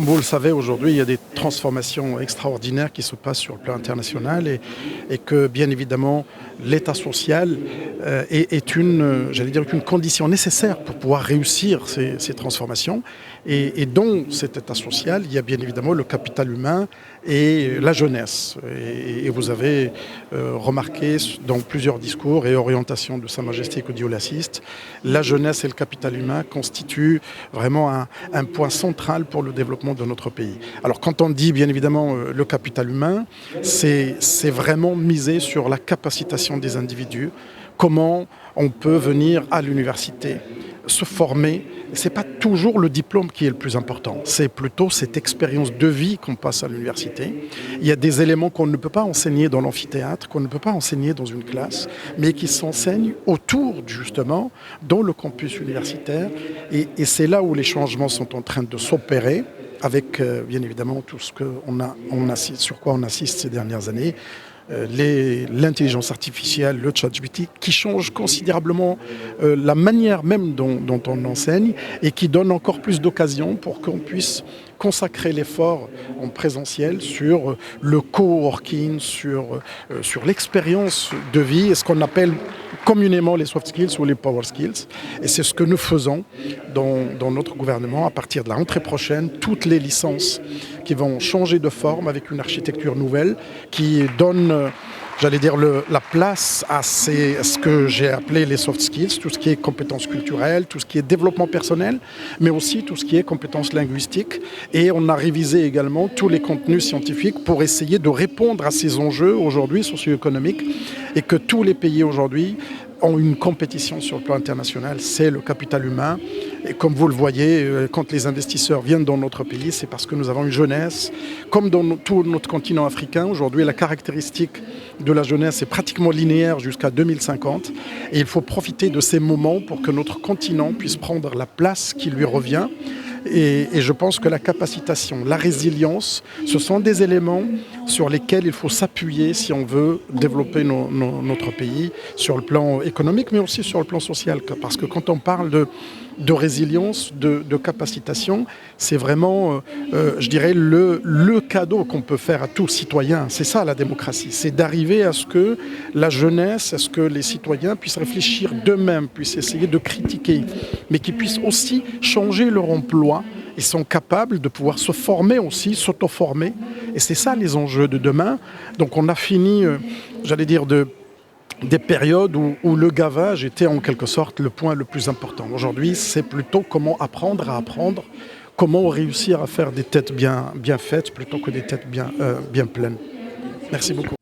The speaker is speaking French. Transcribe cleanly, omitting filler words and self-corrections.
vous le savez, aujourd'hui, il y a des transformations extraordinaires qui se passent sur le plan international et que, bien évidemment, l'État social est une, j'allais dire, une condition nécessaire pour pouvoir réussir ces transformations. Et dans cet État social, il y a bien évidemment le capital humain et la jeunesse. Et vous avez remarqué dans plusieurs discours et orientations de Sa Majesté Kodiolaciste, la jeunesse et le capital humain constituent vraiment un point central pour le développement de notre pays. Alors quand on dit bien évidemment le capital humain, c'est vraiment miser sur la capacitation des individus, comment on peut venir à l'université, se former. Ce n'est pas toujours le diplôme qui est le plus important, c'est plutôt cette expérience de vie qu'on passe à l'université. Il y a des éléments qu'on ne peut pas enseigner dans l'amphithéâtre, qu'on ne peut pas enseigner dans une classe, mais qui s'enseignent autour, justement, dans le campus universitaire. Et c'est là où les changements sont en train de s'opérer, avec bien évidemment tout ce sur quoi on assiste ces dernières années. L'intelligence artificielle, le ChatGPT, qui change considérablement la manière même dont on enseigne et qui donne encore plus d'occasions pour qu'on puisse consacrer l'effort en présentiel sur le coworking, sur l'expérience de vie et ce qu'on appelle communément les soft skills ou les power skills. Et c'est ce que nous faisons dans notre gouvernement à partir de la rentrée prochaine. Toutes les licences qui vont changer de forme avec une architecture nouvelle qui donne, j'allais dire, la place à ce que j'ai appelé les soft skills, tout ce qui est compétences culturelles, tout ce qui est développement personnel, mais aussi tout ce qui est compétences linguistiques. Et on a révisé également tous les contenus scientifiques pour essayer de répondre à ces enjeux aujourd'hui socio-économiques et que tous les pays aujourd'hui ont une compétition sur le plan international, c'est le capital humain. Et comme vous le voyez, quand les investisseurs viennent dans notre pays, c'est parce que nous avons une jeunesse. Comme dans tout notre continent africain, aujourd'hui, la caractéristique de la jeunesse est pratiquement linéaire jusqu'à 2050. Et il faut profiter de ces moments pour que notre continent puisse prendre la place qui lui revient. Et je pense que la capacitation, la résilience, ce sont des éléments sur lesquels il faut s'appuyer si on veut développer notre pays sur le plan économique, mais aussi sur le plan social. Parce que quand on parle de résilience, de capacitation, c'est vraiment, je dirais, le cadeau qu'on peut faire à tout citoyen. C'est ça la démocratie, c'est d'arriver à ce que la jeunesse, à ce que les citoyens puissent réfléchir d'eux-mêmes, puissent essayer de critiquer, mais qu'ils puissent aussi changer leur emploi. Ils sont capables de pouvoir se former aussi, s'auto-former. Et c'est ça les enjeux de demain. Donc on a fini, j'allais dire, des périodes où le gavage était en quelque sorte le point le plus important. Aujourd'hui, c'est plutôt comment apprendre à apprendre, comment réussir à faire des têtes bien faites plutôt que des têtes bien pleines. Merci beaucoup.